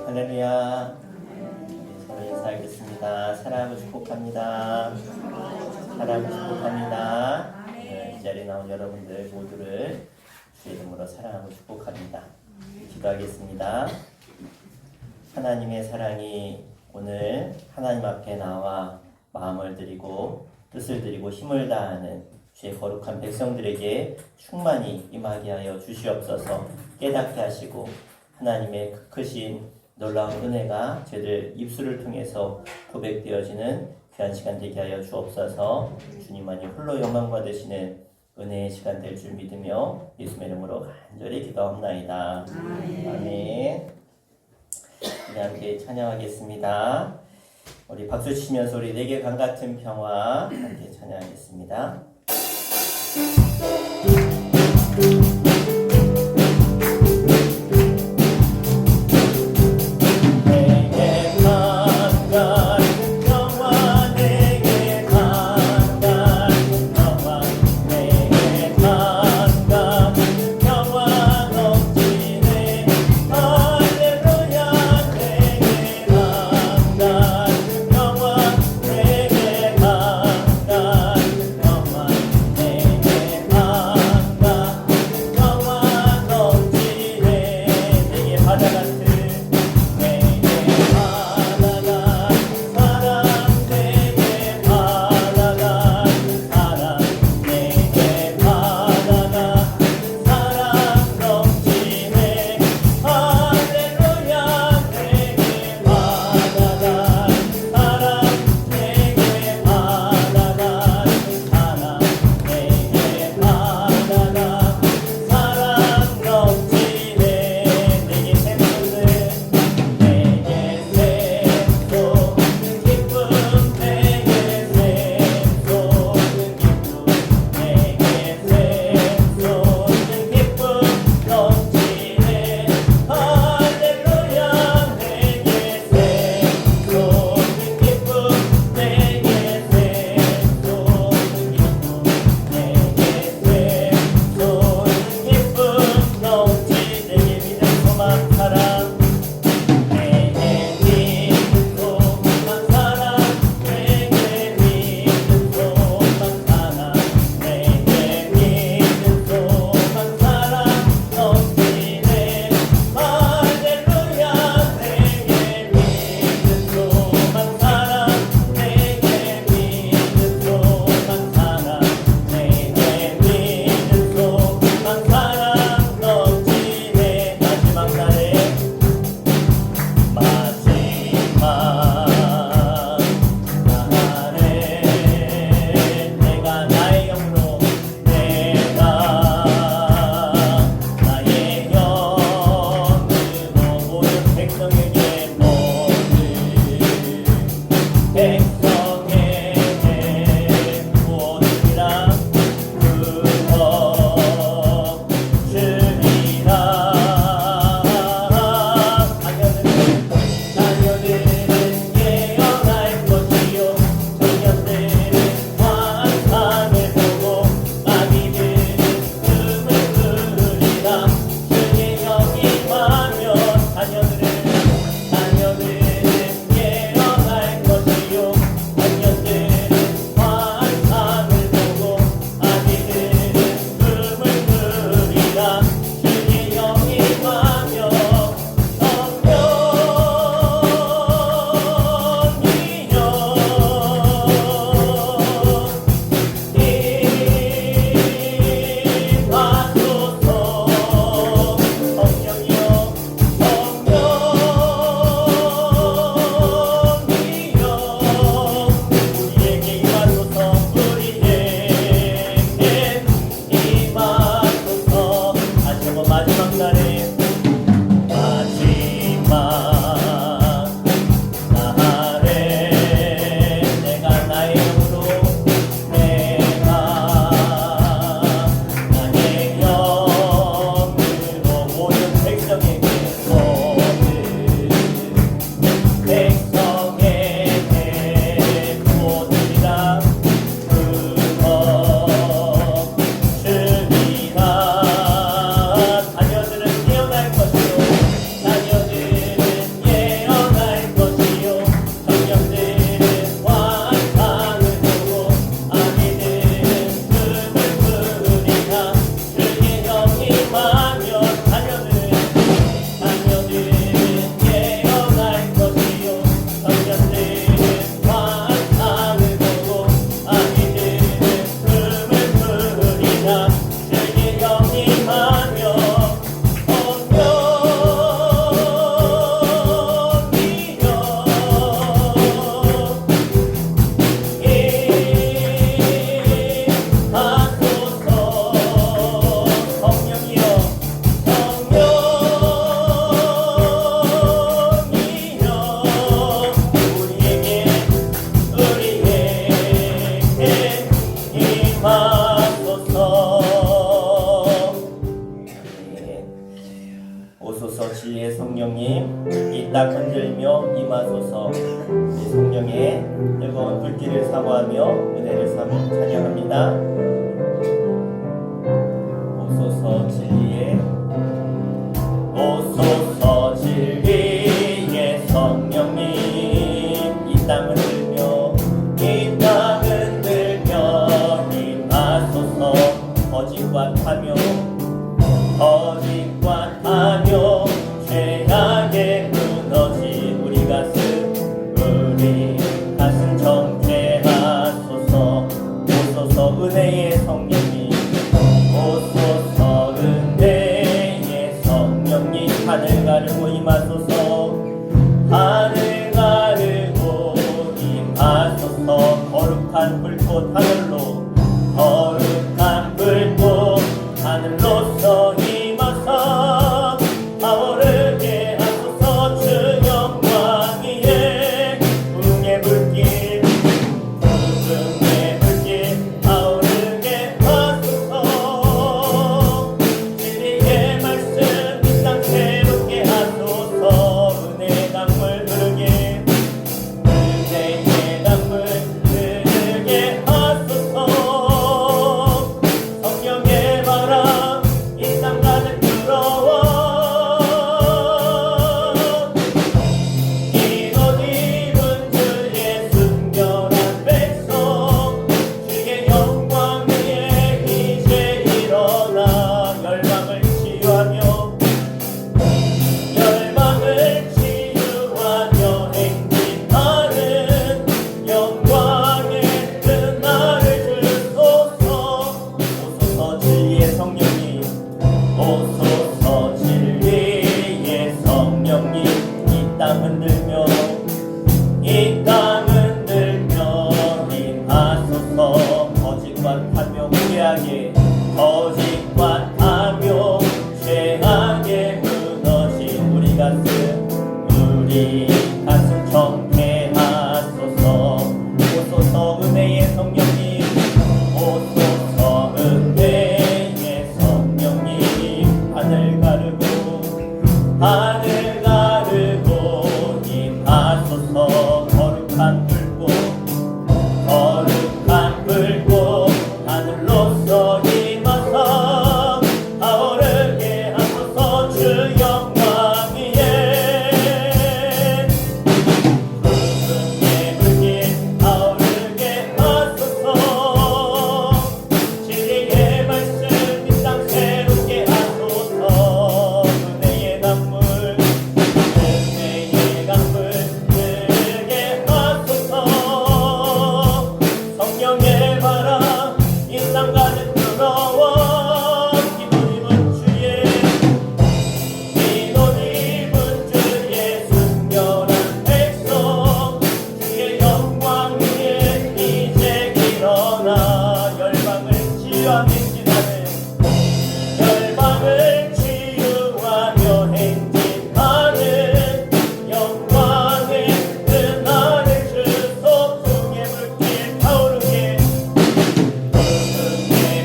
할렐루야. 서로 인사하겠습니다. 사랑하고 축복합니다. 사랑하고 축복합니다. 이 자리에 나온 여러분들 모두를 주의 이름으로 사랑하고 축복합니다. 기도하겠습니다. 하나님의 사랑이 오늘 하나님 앞에 나와 마음을 드리고 뜻을 드리고 힘을 다하는 주의 거룩한 백성들에게 충만히 임하게 하여 주시옵소서. 깨닫게 하시고 하나님의 크신 놀라운 은혜가 저희들 입술을 통해서 고백되어지는 귀한 시간 되게 하여 주옵소서. 주님만이 홀로 영광 받으시는 은혜의 시간 될 줄 믿으며 예수의 이름으로 간절히 기도합나이다. 아멘. 우리 함께 찬양하겠습니다. 우리 박수 치면서 우리 내게 강 같은 평화 함께 찬양하겠습니다. 이 땅 흔들며 임하소서. 이 성령의 뜨거운 불길을 사모하며 은혜를 찬양합니다. 오소서 진리의 성령님, 이 땅 흔들며 임하소서. 거짓과 탐욕 죄악에 무너진 우리 가슴 정케하소서. 오소서 은혜의 성령님, 오소서 은혜의 성령님, 하늘 가르고 임하소서. 하늘 가르고 임하소서. 거룩한 불꽃 하늘로서 임하사 타오르게 하소서. 주 영광 위에 부흥의 불길 타오르게 하소서. 진리의 말씀 이 땅 새롭게 하소서. 은혜의 강물 흐르게 하소서. 성령의 바람 이 땅 가득 불어와. 이옷 입은 주의 순결한 백성, 주의 영광 위에 이제 일어나 열방을 치유하며 행진하는 영광의 그날을 주소서. 오소서 진리의 성령님, 오소서 진리의 성령님, 이 땅 흔들며 임하소서. 거짓과 탐욕 죄악에 무너진 우리 가슴 정케하소서. 오소서 은혜의 성령님, 오소서 은혜의 성령님, 하늘 가르고 임하소서. 거룩한 불꽃 하늘로서 임하사 타오르게 하소서. 주 영광 위에 부흥의 불길 타오르게 하소서. 진리의 말씀 이 땅 새롭게 하소서. 은혜의 강물 흐르게 하소서. 성령의 바람 이 땅 가득 불어와. 이옷 입은 주의 순결한 백성, 주의 영광 위에 이제 일어나 열방을 치유하며 행진하는 영광의 그날을 주소서. 부흥의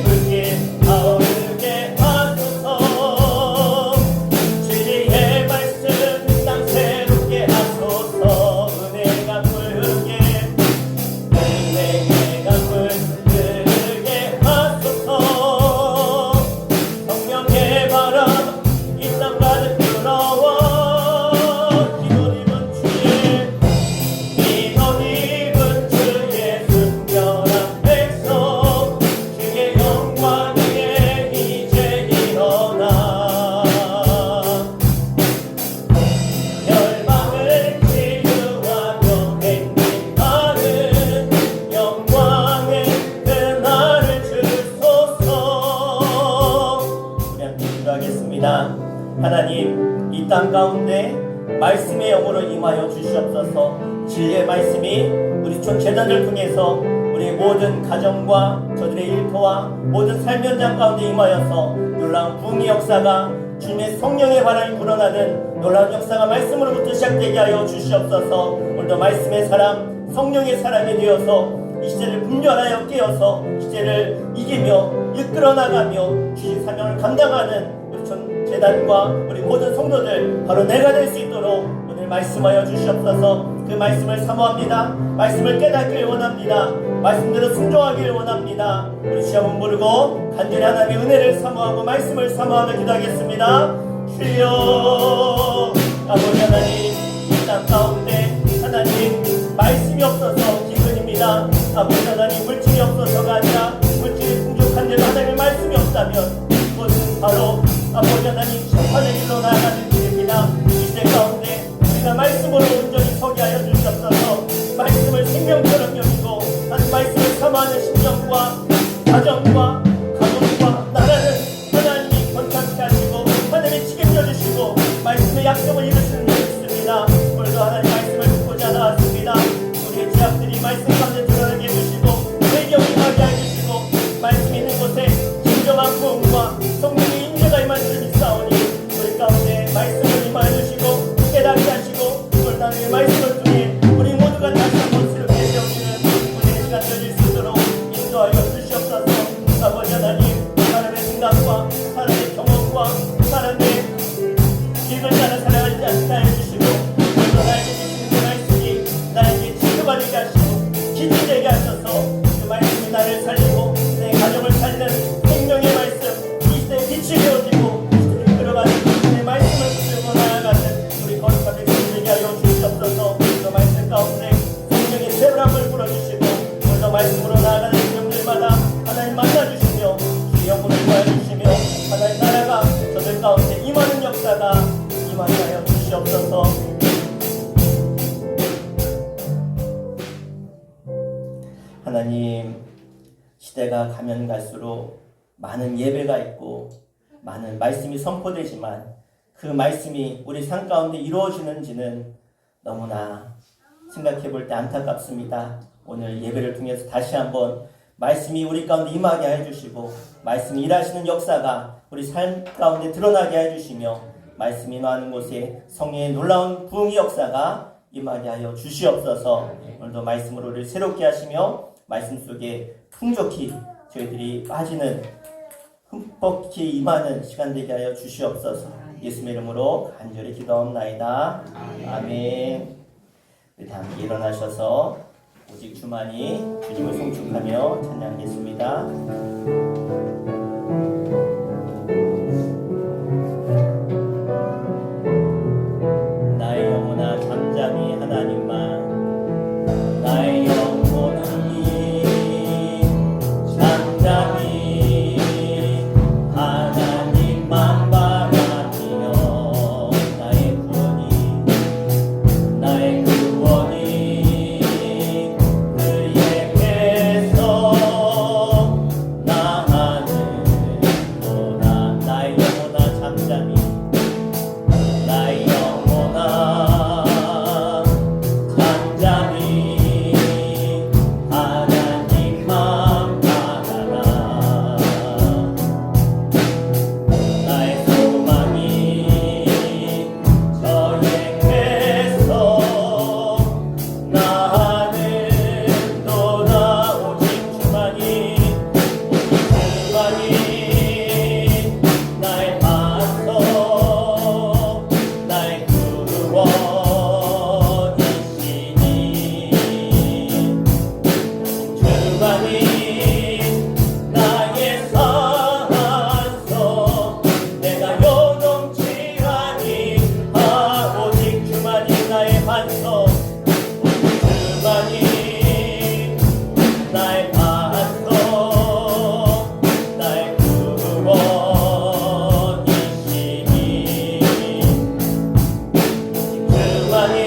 불길 타오르게 하소서. 진리의 말씀 이 땅 새롭게 하소서. 은혜의 강물 흐르게 하소서. 성령의 바람 이 땅 가득 불어와. 이옷 입은 주의 순결한 백성, 주의 영광 위에 이제 일어나 열방을 치유하며 행진하는 영광의 그날을 주소서. 우리 함께 기도하겠습니다. 하나님, 이 땅 가운데 말씀의 영으로 임하여 주시옵소서. 진리의 말씀이 우리 촌 재단을 통해서 우리 모든 가정과 저들의 일터와 모든 삶 현장 가운데 임하여서 놀라운 부흥의 역사가, 주님의 성령의 바람이 불어나는 놀라운 역사가 말씀으로부터 시작되게 하여 주시옵소서. 오늘도 말씀의 사람, 성령의 사람이 되어서 이 시대를 분별하여 깨어서 시대를 이기며 이끌어 나가며 주신 사명을 감당하는 우리 촌 재단과 우리 모든 성도들 바로 내가 될 수 있도록 오늘 말씀하여 주시옵소서. 그 말씀을 사모합니다. 말씀을 깨닫길 원합니다. 말씀대로 순종하길 원합니다. 우리 시험은 모르고 간절히 하나님의 은혜를 사모하고 말씀을 사모하며 기도하겠습니다. 주여 아버지 하나님, 이 땅 가운데 하나님 말씀이 없어서 기근입니다. 아버지 하나님, 물질이 없어서가 아니라 물질이 풍족한 대로 하나님의 말씀이 없다면 그것은 바로 아버지 하나님 심판의 길로 나아가는 길입니다. 이 시대 가운데 우리가 말씀으로 온전히 서게 하여 주시옵소서. 말씀을 생명처럼 여기고 하나님 말씀을 사모하는 심령과 가정과 가족과 나라는 하나님이 건강케 하시고 하나님이 책임져 주시고 말씀의 약속을 이루시는 줄 믿습니다. 오늘도 하나님 말씀을 듣고자 나왔습니다. 우리의 죄악들이 말씀 가운데 드러나게 해주시고 회개를 하게 해주시고 말씀 있는 곳에 진정한 구원과 성령의 인재가 임할 줄 믿사오니 우리 가운데 말씀을 임하여 주시고 깨닫게 하시고 오늘 하나님의 말씀을 통해 우리 모두가 다시 한번 새롭게 되어지는 우리의 시간 되어질 수 있도록 인도하여 주시옵소서. 아버지 하나님, 사람의 생각과 사람의 경험과 사람의 길을 따라 살아가지 않게 해주시고 오늘도 나에게 주시는 그 말씀이 나에게 지켜가 되게 하시고 기준 되게 하셔서 그 말씀이 나를 살리고 내 가정을 살리는 생명의 말씀, 이 시대에 빛이 되어지고 이 시대를 끌어가는 내 말씀을 붙들고 나아가는 우리 거룩한 백성 되게 하여 주시옵소서. 그 말씀 가운데 생명의 새로움을 불어주시고 오늘도 말씀으로 나아가는 생명들마다 하나님 만나주시며 주의 영혼을 구하여주시며 하나님 나라가 저들 가운데 임하는 역사가 임하게 하여 주시옵소서. 하나님, 시대가 가면 갈수록 많은 예배가 있고 많은 말씀이 선포되지만 그 말씀이 우리 삶 가운데 이루어지는지는 너무나 생각해 볼 때 안타깝습니다. 오늘 예배를 통해서 다시 한번 말씀이 우리 가운데 임하게 해주시고 말씀이 일하시는 역사가 우리 삶 가운데 드러나게 해주시며 말씀이 임하는 곳에 성령의 놀라운 부흥의 역사가 임하게 하여 주시옵소서. 오늘도 말씀으로 우리를 새롭게 하시며 말씀 속에 풍족히 저희들이 빠지는 흠뻑히 임하는 시간 되게 하여 주시옵소서. 예수의 이름으로 간절히 기도하옵나이다. 아멘. 우리 다 함께 일어나셔서 오직 주만이 주님을 송축하며 찬양하겠습니다. 나의 영혼아 잠잠히 하나님만, 나의 영혼이 잠잠히 하나님만 바라며 나의 구원이 그에게서 나하는도다. 나의 영혼아 잠잠히, 나의 영혼아 잠잠히 하나님만 바라라. 나의 소망이 저에게서 나하는도다. 오직 주만이, 나의 반석, 나의 구원이시니 주만이 나의 산소, 내가 요동치 아니하. 오직 주만이 나의 반석, 주만이 나의 반석, 나의 구원이시니 주만이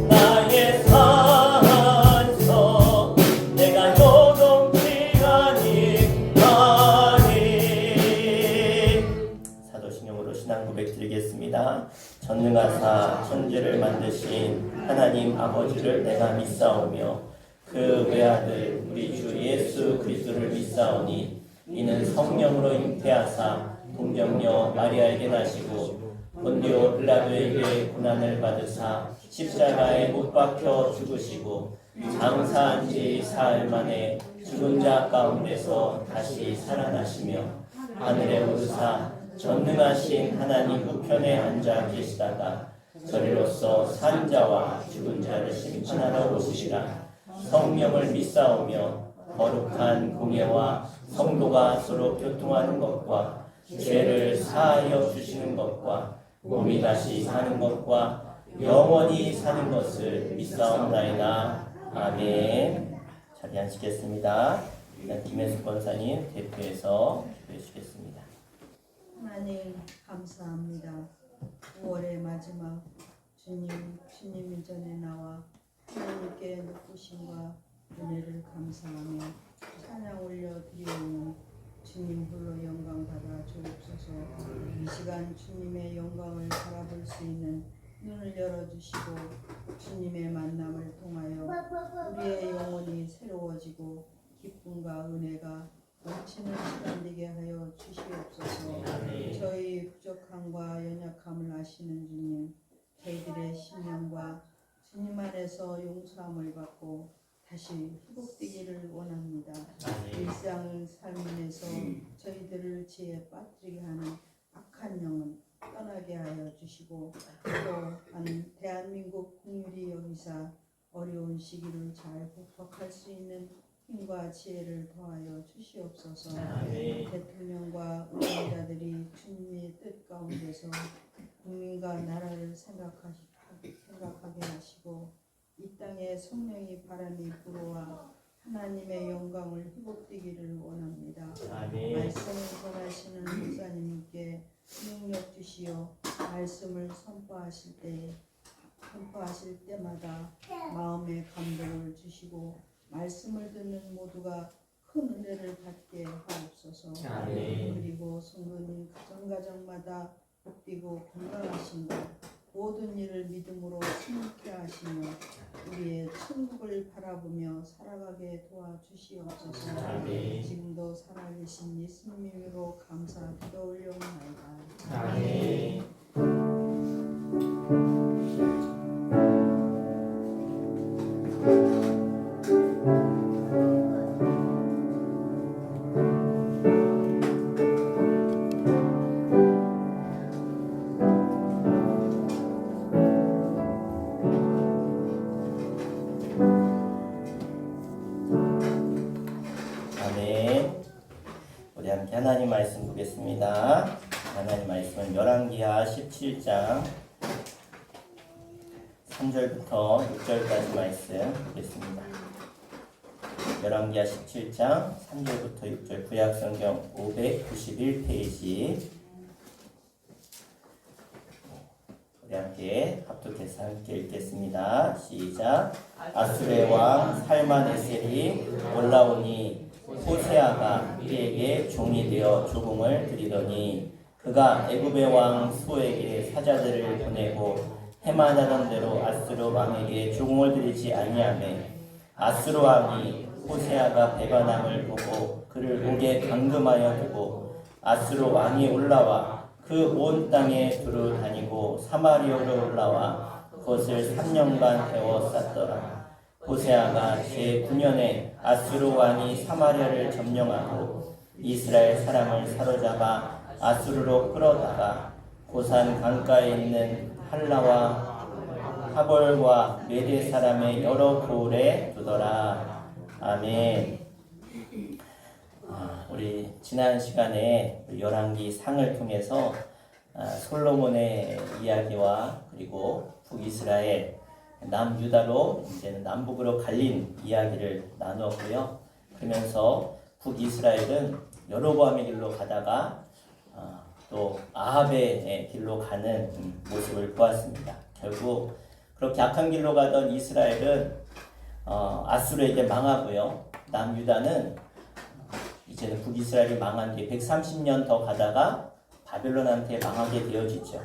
나의 산소, 내가 요동치 아니하니. 사도신경으로 신앙 고백 드리겠습니다. 전능하사 천지를 만드신 하나님 아버지를 내가 믿사오며 그 외아들 우리 주 예수 그리스도를 믿사오니 이는 성령으로 잉태하사 동정녀 마리아에게 나시고 본디오 빌라도에게 고난을 받으사 십자가에 못 박혀 죽으시고 장사한 지 사흘 만에 죽은 자 가운데서 다시 살아나시며 하늘에 오르사 전능하신 하나님 우편에 앉아 계시다가 저리로서 산 자와 죽은 자를 심판하러 오시리라. 성령을 믿사오며 거룩한 공예와 성도가 서로 교통하는 것과 죄를 사하여 주시는 것과 몸이 다시 사는 것과 영원히 사는 것을 믿사옵나이다. 아멘. 자리 앉히겠습니다. 김혜수 권사님 대표해서 기도해 주시겠습니다. 하나님 감사합니다. 9월의 마지막 주님 전에 나와 하나님께 높으심과 은혜를 감사하며 찬양 올려 드리오는 주님 홀로 영광 받아 주옵소서. 이 시간 주님의 영광을 바라볼 수 있는 눈을 열어주시고 주님의 만남을 통하여 우리의 영혼이 새로워지고 기쁨과 은혜가 넘치는 시간 되게 하여 주시옵소서. 저희 부족함과 연약함을 아시는 주님, 저희들의 심령과 주님 안에서 용서함을 받고 다시 회복되기를 원합니다. 일상 삶에서 저희들을 지혜 빠뜨리게 하는 악한 영은 떠나게 하여 주시고 또한 대한민국 국률이 여기사 어려운 시기를 잘 극복할 수 있는 힘과 지혜를 더하여 주시옵소서. 대통령과 운영자들이 주님의 뜻 가운데서 국민과 나라를 생각하게 하시고 이 땅에 성령이 바람이 불어와 하나님의 영광을 회복되기를 원합니다. 말씀을 전하시는 목사님께 능력 주시어 말씀을 선포하실 때마다 마음의 감동을 주시고 말씀을 듣는 모두가 큰 은혜를 받게 하옵소서. 그리고 성도님 가정가정마다 복되고 건강하신 것 모든 일을 믿음으로 승리케 하시며 우리의 천국을 바라보며 살아가게 도와주시옵소서. 지금도 살아계신 예수님 이름으로 감사 기도 올려옵나이다. 아멘. 우리 함께 하나님 말씀 보겠습니다. 하나님 말씀은 열왕기하 17장 3절부터 6절까지 말씀 보겠습니다. 열왕기하 17장 3절부터 6절 구약성경 591페이지 우리 함께 합독해서 함께 읽겠습니다. 시작. 아수르의 왕 살마네셀이 올라오니 호세아가 그에게 종이 되어 조공을 드리더니 그가 애굽의 왕 수호에게 사자들을 보내고 해마다던 대로 아수르 왕에게 조공을 드리지 아니하매 아수르 왕이 호세아가 배반함을 보고 그를 옥에 감금하여 두고 아수르 왕이 올라와 그 온 땅에 두루 다니고 사마리아로 올라와 그것을 3년간 에워쌌더라. 호세아가 제9년에 아수르 왕이 사마리아를 점령하고 이스라엘 사람을 사로잡아 아수르로 끌어다가 고산 강가에 있는 할라와 하볼과 메대 사람의 여러 고을에 두더라. 아멘. 우리 지난 시간에 열왕기 상을 통해서 솔로몬의 이야기와 그리고 북이스라엘 남유다로 이제는 남북으로 갈린 이야기를 나누었고요. 그러면서 북이스라엘은 여로보암의 길로 가다가 또 아합의 길로 가는 모습을 보았습니다. 결국 그렇게 악한 길로 가던 이스라엘은 아수르에게 망하고요. 남유다는 이제는 북이스라엘이 망한 뒤에 130년 더 가다가 바벨론한테 망하게 되어지죠.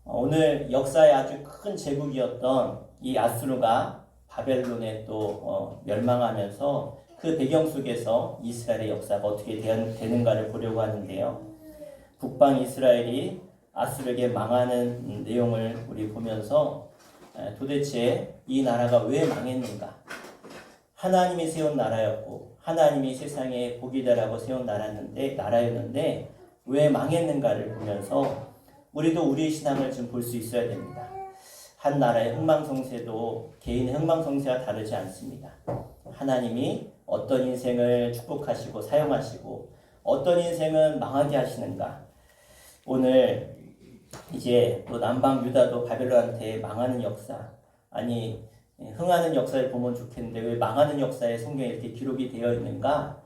오늘 역사의 아주 큰 제국이었던 이 아수르가 바벨론에 또 멸망하면서 그 배경 속에서 이스라엘의 역사가 어떻게 되는가를 보려고 하는데요. 북방 이스라엘이 아수르에게 망하는 내용을 우리 보면서 도대체 이 나라가 왜 망했는가? 하나님이 세운 나라였고 하나님이 세상에 복이 되라고 세운 나라였는데 왜 망했는가를 보면서 우리도 우리의 신앙을 좀 볼 수 있어야 됩니다. 한 나라의 흥망성쇠도 개인의 흥망성쇠와 다르지 않습니다. 하나님이 어떤 인생을 축복하시고 사용하시고 어떤 인생은 망하게 하시는가. 오늘 이제 또 남방 유다도 바벨론한테 망하는 역사, 아니 흥하는 역사를 보면 좋겠는데 왜 망하는 역사에 성경에 이렇게 기록이 되어 있는가?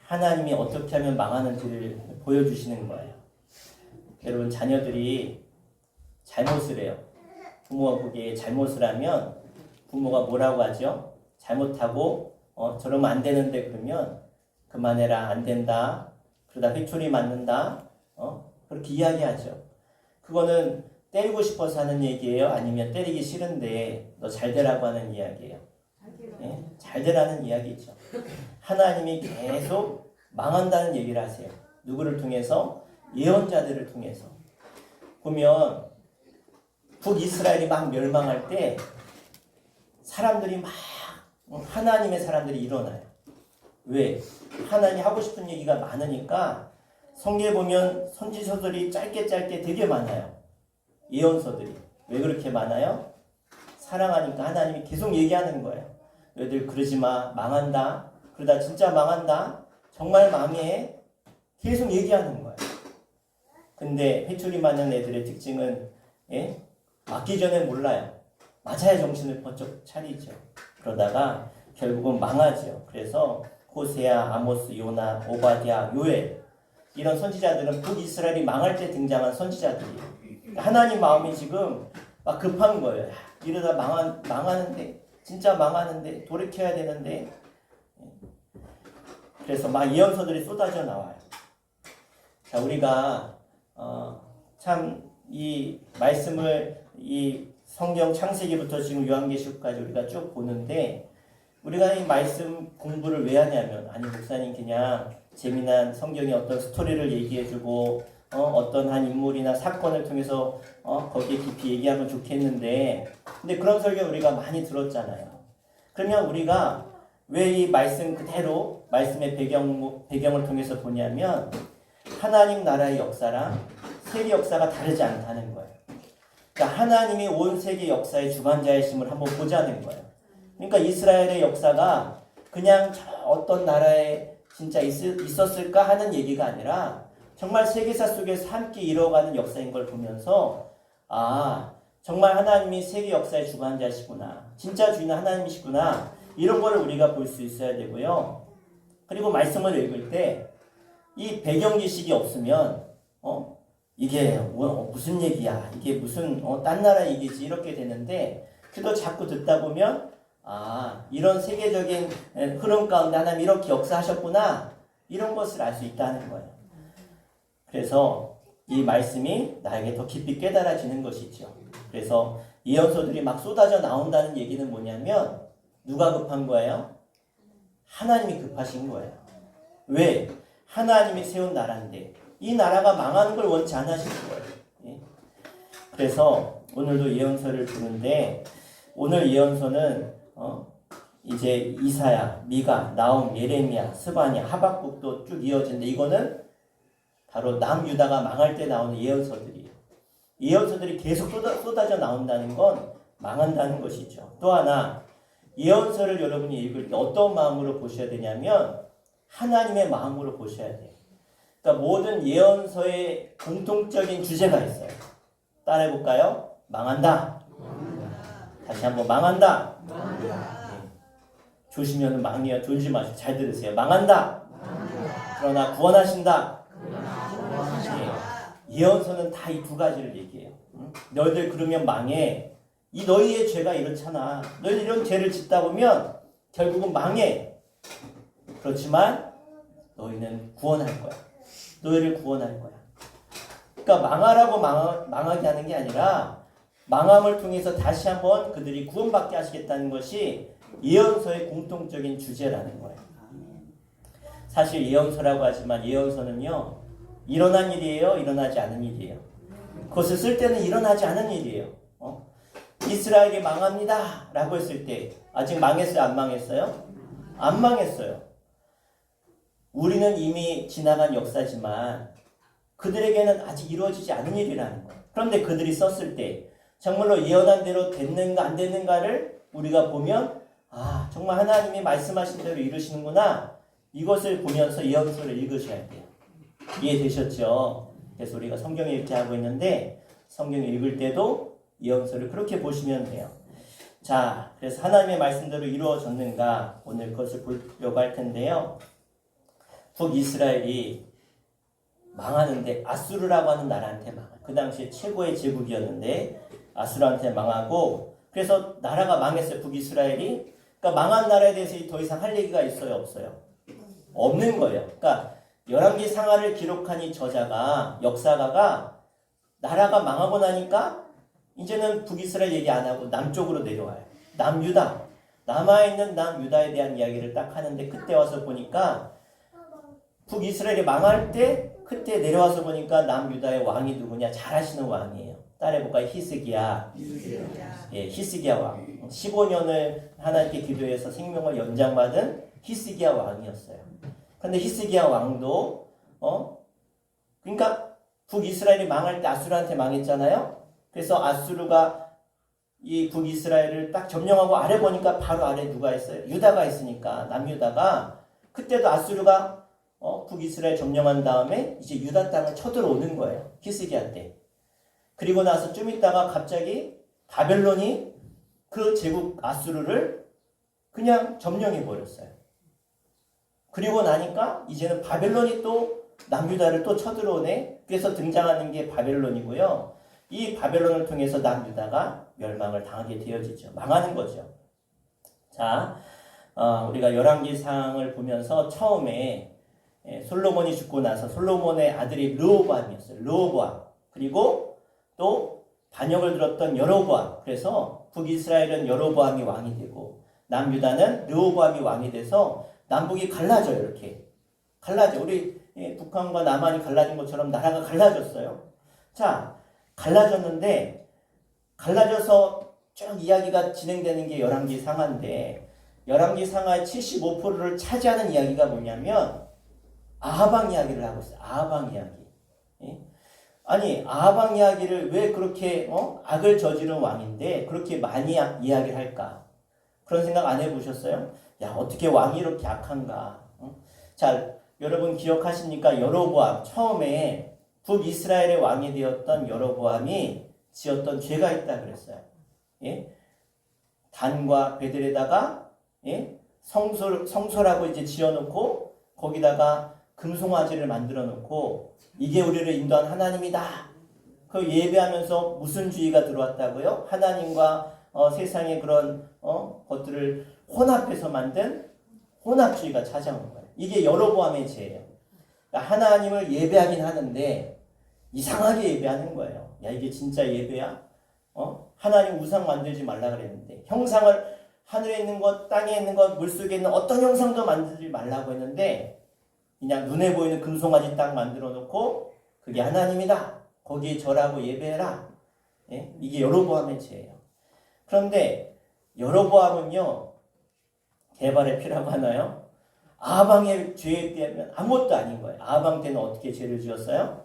하나님이 어떻게 하면 망하는지를 보여주시는 거예요. 여러분, 자녀들이 잘못을 해요. 부모가 보기에 잘못을 하면 부모가 뭐라고 하죠? 잘못하고 저러면 안 되는데 그러면 그만해라, 안 된다, 그러다 회초리 맞는다, 그렇게 이야기하죠. 그거는 때리고 싶어서 하는 얘기예요? 아니면 때리기 싫은데 너 잘 되라고 하는 이야기예요? 예? 잘 되라는 이야기죠. 하나님이 계속 망한다는 얘기를 하세요. 누구를 통해서? 예언자들을 통해서. 보면 북이스라엘이 막 멸망할 때 사람들이 막 하나님의 사람들이 일어나요. 왜? 하나님이 하고 싶은 얘기가 많으니까 성경에 보면 선지서들이 짧게 되게 많아요. 예언서들이. 왜 그렇게 많아요? 사랑하니까 하나님이 계속 얘기하는 거예요. 너희들 그러지 마. 망한다. 그러다 진짜 망한다. 정말 망해. 계속 얘기하는 거예요. 근데 회초리 맞는 애들의 특징은 맞기 전에 몰라요. 맞아야 정신을 번쩍 차리죠. 그러다가 결국은 망하죠. 그래서 호세아, 아모스, 요나, 오바댜, 요엘 이런 선지자들은 북이스라엘이 망할 때 등장한 선지자들이에요. 하나님 마음이 지금 막 급한 거예요. 이러다 망하는데, 진짜 망하는데, 돌이켜야 되는데. 그래서 막 예언서들이 쏟아져 나와요. 자, 우리가 참 이 말씀을 이 성경 창세기부터 지금 요한계시록까지 우리가 쭉 보는데, 우리가 이 말씀 공부를 왜 하냐면, 아니 목사님 그냥 재미난 성경의 어떤 스토리를 얘기해주고 어떤 한 인물이나 사건을 통해서 거기에 깊이 얘기하면 좋겠는데, 근데 그런 설교 우리가 많이 들었잖아요. 그러면 우리가 왜 이 말씀 그대로 말씀의 배경을 통해서 보냐면, 하나님 나라의 역사랑 세계 역사가 다르지 않다는 거예요. 그러니까 하나님이 온 세계 역사의 주관자이심을 한번 보자는 거예요. 그러니까 이스라엘의 역사가 그냥 어떤 나라에 진짜 있었을까 하는 얘기가 아니라 정말 세계사 속에서 함께 이뤄가는 역사인 걸 보면서, 아, 정말 하나님이 세계 역사의 주관자시구나, 진짜 주인은 하나님이시구나, 이런 거를 우리가 볼 수 있어야 되고요. 그리고 말씀을 읽을 때 이 배경 지식이 없으면 이게 무슨 얘기야, 이게 무슨 딴 나라 얘기지, 이렇게 되는데, 그래도 자꾸 듣다 보면 이런 세계적인 흐름 가운데 하나님 이렇게 역사하셨구나, 이런 것을 알 수 있다는 거예요. 그래서 이 말씀이 나에게 더 깊이 깨달아지는 것이죠. 그래서 예언서들이 막 쏟아져 나온다는 얘기는 뭐냐면, 누가 급한 거예요? 하나님이 급하신 거예요. 왜? 하나님이 세운 나라인데 이 나라가 망하는 걸 원치 않으신 거예요. 예? 그래서 오늘도 예언서를 보는데, 오늘 예언서는 이제 이사야, 미가, 나홈, 예레미야, 스바냐, 하박국도 쭉 이어지는데, 이거는 바로 남유다가 망할 때 나오는 예언서들이에요. 예언서들이 계속 쏟아져 나온다는 건 망한다는 것이죠. 또 하나, 예언서를 여러분이 읽을 때 어떤 마음으로 보셔야 되냐면 하나님의 마음으로 보셔야 돼요. 그러니까 모든 예언서의 공통적인 주제가 있어요. 따라해볼까요? 망한다. 다시 한번 망한다. 네. 조심하면 망이에요. 졸지 마시고 잘 들으세요. 망한다. 그러나 구원하신다. 네. 예언서는 다 이 두 가지를 얘기해요. 너희들 그러면 망해. 이 너희의 죄가 이렇잖아. 너희들 이런 죄를 짓다 보면 결국은 망해. 그렇지만 너희는 구원할 거야. 너희를 구원할 거야. 그러니까 망하라고 망하게 하는 게 아니라 망함을 통해서 다시 한번 그들이 구원받게 하시겠다는 것이 예언서의 공통적인 주제라는 거예요. 사실 예언서라고 하지만 예언서는요, 일어난 일이에요, 일어나지 않은 일이에요. 그것을 쓸 때는 일어나지 않은 일이에요. 이스라엘이 망합니다 라고 했을 때 아직 망했어요, 안 망했어요? 안 망했어요. 우리는 이미 지나간 역사지만 그들에게는 아직 이루어지지 않은 일이라는 거예요. 그런데 그들이 썼을 때 정말로 예언한 대로 됐는가 안 됐는가를 우리가 보면 정말 하나님이 말씀하신 대로 이루시는구나. 이것을 보면서 예언서를 읽으셔야 돼요. 이해되셨죠? 그래서 우리가 성경 읽기 하고 있는데 성경 읽을 때도 예언서를 그렇게 보시면 돼요. 자, 그래서 하나님의 말씀대로 이루어졌는가 오늘 그것을 보려고 할 텐데요. 북이스라엘이 망하는데 아수르라고 하는 나라한테 망해요. 그 당시에 최고의 제국이었는데 아수르한테 망하고 그래서 나라가 망했어요. 북이스라엘이. 그러니까 망한 나라에 대해서 더 이상 할 얘기가 있어요? 없어요? 없는 거예요. 그러니까 열왕기 상하를 기록한 이 저자가 역사가가 나라가 망하고 나니까 이제는 북이스라엘 얘기 안 하고 남쪽으로 내려와요. 남유다. 남아있는 남유다에 대한 이야기를 딱 하는데 그때 와서 보니까 북이스라엘이 망할 때 그때 내려와서 보니까 남유다의 왕이 누구냐? 잘하시는 왕이에요. 따라해볼까요? 히스기야. 예, 히스기야 왕. 15년을 하나님께 기도해서 생명을 연장받은 히스기야 왕이었어요. 근데 히스기야 왕도 그러니까 북이스라엘이 망할 때 아수르한테 망했잖아요. 그래서 아수르가 이 북이스라엘을 딱 점령하고 아래 보니까 바로 아래 누가 있어요? 유다가 있으니까 남유다가 그때도 아수르가 북이스라엘 점령한 다음에 이제 유다 땅을 쳐들어오는 거예요. 히스기야 때. 그리고 나서 좀 있다가 갑자기 바벨론이 그 제국 아수르를 그냥 점령해 버렸어요. 그리고 나니까 이제는 바벨론이 또 남유다를 또 쳐들어오네. 그래서 등장하는 게 바벨론이고요. 이 바벨론을 통해서 남유다가 멸망을 당하게 되어지죠. 망하는 거죠. 자, 우리가 열왕기상을 보면서 처음에 솔로몬이 죽고 나서 솔로몬의 아들이 르호보암이었어요. 르호보암. 그리고 또 반역을 들었던 여로보암. 그래서 북이스라엘은 여로보암이 왕이 되고 남유다는 르호보암이 왕이 돼서 남북이 갈라져요. 이렇게 갈라져. 우리 북한과 남한이 갈라진 것처럼 나라가 갈라졌어요. 자, 갈라졌는데 갈라져서 쭉 이야기가 진행되는 게 열왕기상하인데 열왕기상하의 75%를 차지하는 이야기가 뭐냐면 아하방 이야기를 하고 있어요. 아하방 이야기. 예? 아니 아하방 이야기를 왜 그렇게 악을 저지른 왕인데 그렇게 많이 이야기를 할까? 그런 생각 안 해보셨어요? 야, 어떻게 왕이 이렇게 악한가? 자, 여러분 기억하십니까? 여로보암 처음에 북이스라엘의 왕이 되었던 여로보암이 지었던 죄가 있다 그랬어요. 예? 단과 베들에다가 성소라고 이제 지어놓고 거기다가 금송아지를 만들어 놓고 이게 우리를 인도한 하나님이다. 그 예배하면서 무슨 주의가 들어왔다고요? 하나님과 세상의 그런 것들을 혼합해서 만든 혼합주의가 찾아온 거예요. 이게 여로보암의 죄예요. 그러니까 하나님을 예배하긴 하는데 이상하게 예배하는 거예요. 야, 이게 진짜 예배야? 하나님 우상 만들지 말라 그랬는데 형상을 하늘에 있는 것, 땅에 있는 것, 물속에 있는 어떤 형상도 만들지 말라고 했는데 그냥 눈에 보이는 금송아지 딱 만들어 놓고 그게 하나님이다. 거기에 절하고 예배해라. 예? 이게 여로보암의 죄예요. 그런데 여로보암은요. 개발의 피라고 하나요? 아하방의 죄에 비하면 아무것도 아닌 거예요. 아하방 때는 어떻게 죄를 지었어요?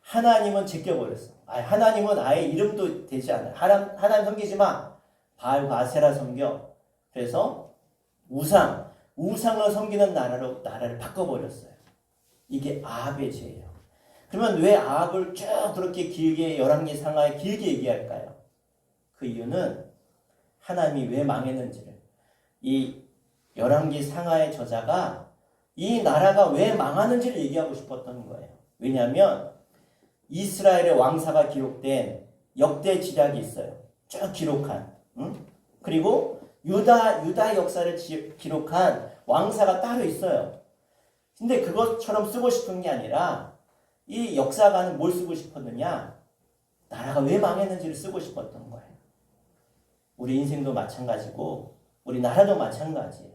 하나님은 제껴버렸어. 하나님은 아예 이름도 되지 않아요. 하나님 섬기지 마. 바알과 아세라 섬겨. 그래서 우상을 섬기는 나라를 바꿔버렸어요. 이게 아합의 죄예요. 그러면 왜 아합을 쭉 그렇게 길게 열왕기상하에 길게 얘기할까요? 그 이유는 하나님이 왜 망했는지를 이 열왕기상하의 저자가 이 나라가 왜 망하는지를 얘기하고 싶었던 거예요. 왜냐하면 이스라엘의 왕사가 기록된 역대 지략이 있어요. 쭉 기록한. 그리고 유다 역사를 기록한 왕사가 따로 있어요. 근데 그것처럼 쓰고 싶은 게 아니라 이 역사가는 뭘 쓰고 싶었느냐? 나라가 왜 망했는지를 쓰고 싶었던 거예요. 우리 인생도 마찬가지고 우리 나라도 마찬가지예요.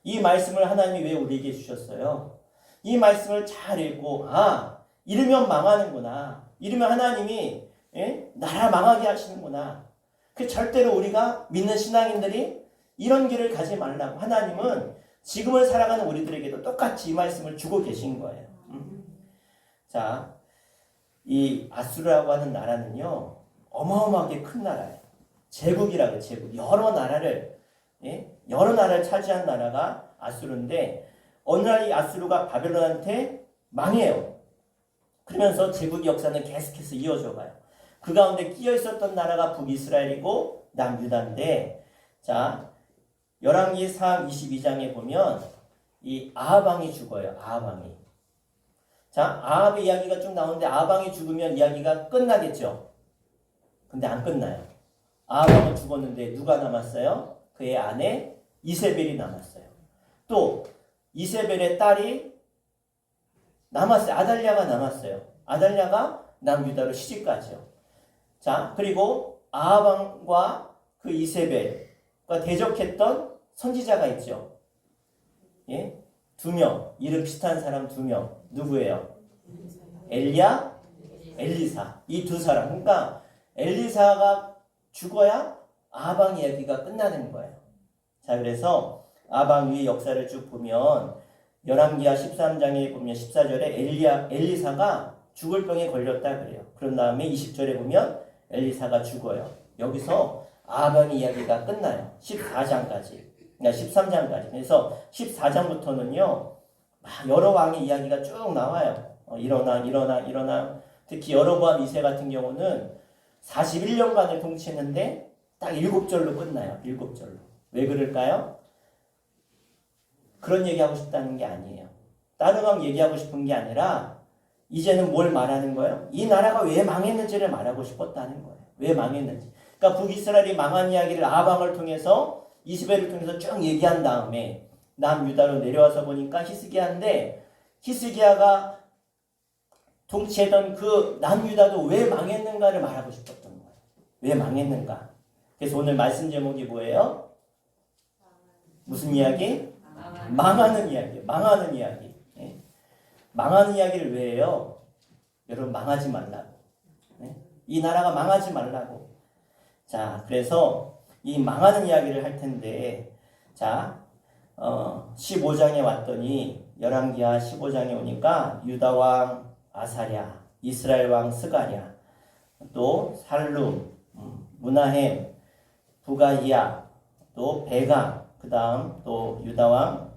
이 말씀을 하나님이 왜 우리에게 주셨어요? 이 말씀을 잘 읽고 이러면 망하는구나. 이러면 하나님이 나라 망하게 하시는구나. 그 절대로 우리가 믿는 신앙인들이 이런 길을 가지 말라고 하나님은 지금을 살아가는 우리들에게도 똑같이 이 말씀을 주고 계신 거예요. 자, 이 아수르라고 하는 나라는요. 어마어마하게 큰 나라예요. 제국이라고 제국. 여러 나라를 차지한 나라가 아수르인데 어느 날 이 아수르가 바벨론한테 망해요. 그러면서 제국 역사는 계속해서 이어져 가요. 그 가운데 끼어 있었던 나라가 북이스라엘이고 남유다인데 자, 열왕기상 22장에 보면 이 아합 왕이 죽어요. 아합 왕이. 자, 아합의 이야기가 쭉 나오는데 아합 왕이 죽으면 이야기가 끝나겠죠. 근데 안 끝나요. 아합 왕은 죽었는데 누가 남았어요? 그의 아내 이세벨이 남았어요. 또 이세벨의 딸이 남았어요. 아달랴가 남았어요. 아달랴가 남유다로 시집가죠. 자, 그리고 아합 왕과 그 이세벨과 대적했던 선지자가 있죠. 예? 2명, 이름 비슷한 사람 2명. 누구예요? 엘리야, 엘리사. 이 두 사람. 그러니까 엘리사가 죽어야 아합 왕 이야기가 끝나는 거예요. 자, 그래서 아합 왕의 역사를 쭉 보면 열왕기하 13장에 보면 14절에 엘리사가 죽을 병에 걸렸다 그래요. 그런 다음에 20절에 보면 엘리사가 죽어요. 여기서 아합 왕의 이야기가 끝나요. 14장까지. 그러니까 13장까지. 그래서 14장부터는요. 여러 왕의 이야기가 쭉 나와요. 일어나. 특히 여로보암 2세 같은 경우는 41년간을 통치했는데 딱 7절로 끝나요. 7절로. 왜 그럴까요? 그런 얘기하고 싶다는 게 아니에요. 다른 왕 얘기하고 싶은 게 아니라 이제는 뭘 말하는 거예요? 이 나라가 왜 망했는지를 말하고 싶었다는 거예요. 왜 망했는지. 그러니까 북이스라엘이 망한 이야기를 아합 왕을 통해서 이스벨을 통해서 쭉 얘기한 다음에 남유다로 내려와서 보니까 히스기야인데 히스기야가 통치했던 그 남유다도 왜 망했는가를 말하고 싶었던 거예요. 왜 망했는가. 그래서 오늘 말씀 제목이 뭐예요? 무슨 이야기? 망하는 이야기. 망하는 이야기. 네. 망하는 이야기를 왜 해요? 여러분 망하지 말라고. 네. 이 나라가 망하지 말라고. 자, 그래서 이 망하는 이야기를 할 텐데 자, 15장에 왔더니 열왕기하 15장에 오니까 유다 왕 아사랴, 이스라엘 왕 스가랴, 또 살룸, 무나헴, 부가히야, 또 베강, 그 다음 또 유다 왕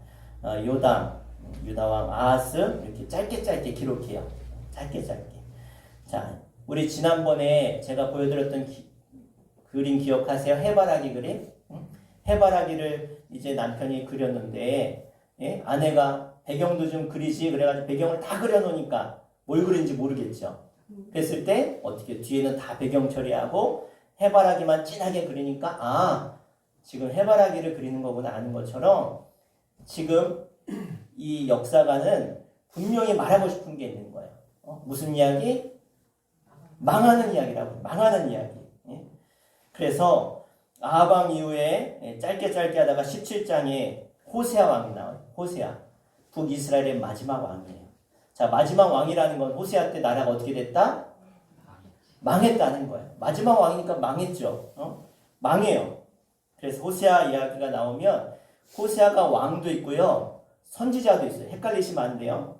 요담, 유다 왕 아하스 이렇게 짧게 기록해요. 짧게. 자, 우리 지난번에 제가 보여드렸던 그림 기억하세요? 해바라기 그림? 해바라기를 이제 남편이 그렸는데 예? 아내가 배경도 좀 그리지 그래가지고 배경을 다 그려놓으니까 뭘 그린지 모르겠죠. 그랬을 때 어떻게 뒤에는 다 배경 처리하고 해바라기만 진하게 그리니까 아 지금 해바라기를 그리는 거구나 아는 것처럼 지금 이 역사가는 분명히 말하고 싶은 게 있는 거예요. 무슨 이야기? 망하는 이야기라고. 망하는 이야기. 예? 그래서 아합 왕 이후에 짧게 하다가 17장에 호세아 왕이 나와요. 호세아. 북이스라엘의 마지막 왕이에요. 자, 마지막 왕이라는 건 호세아 때 나라가 어떻게 됐다? 망했다는 거예요. 마지막 왕이니까 망했죠. 망해요. 그래서 호세아 이야기가 나오면 호세아가 왕도 있고요. 선지자도 있어요. 헷갈리시면 안 돼요.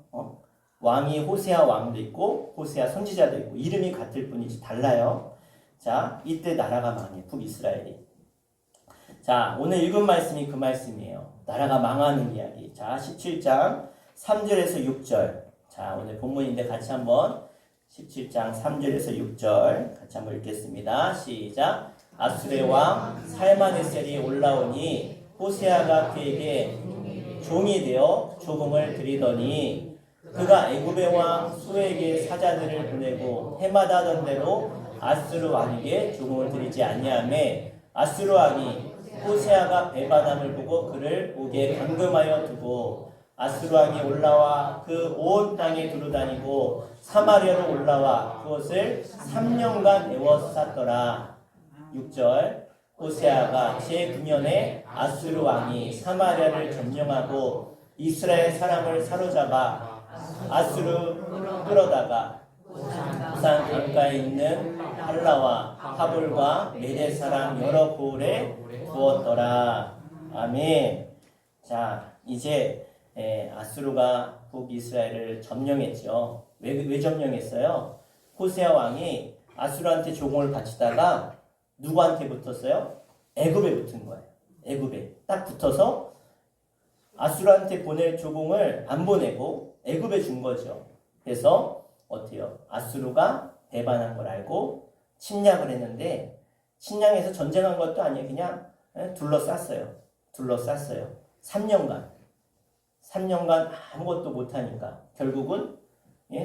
왕이 호세아 왕도 있고 호세아 선지자도 있고 이름이 같을 뿐이지 달라요. 자, 이때 나라가 망해. 북이스라엘이. 자, 오늘 읽은 말씀이 그 말씀이에요. 나라가 망하는 이야기. 자, 17장 3절에서 6절. 자, 오늘 본문인데 같이 한번 17장 3절에서 6절 같이 한번 읽겠습니다. 시작. 아수르의 왕 살마네셀이 올라오니 호세아가 그에게 종이 되어 조공을 드리더니 그가 애굽의 왕 수에게 사자들을 보내고 해마다 하던 대로 아수르 왕에게 조공을 드리지 아니하매 아수르 왕이 호세아가 배반함을 보고 그를 옥에 감금하여 두고 아수르 왕이 올라와 그 온 땅에 두루다니고 사마리아로 올라와 그것을 3년간 에워쌌더라. 6절 호세아가 제9년에 아수르 왕이 사마리아를 점령하고 이스라엘 사람을 사로잡아 아수르 끌어다가 부산 강가에 있는 할라와 하볼과 메대 사람 여러 고을에 부었더라. 아멘. 자, 이제 아수르가 북이스라엘을 점령했죠. 왜 점령했어요? 호세아 왕이 아수르한테 조공을 바치다가 누구한테 붙었어요? 애굽에 붙은 거예요. 애굽에 딱 붙어서 아수르한테 보낼 조공을 안 보내고 애굽에 준 거죠. 그래서 어때요? 아수르가 배반한 걸 알고 침략을 했는데 침략해서 전쟁한 것도 아니에요. 그냥 둘러쌌어요. 3년간 아무것도 못하니까 결국은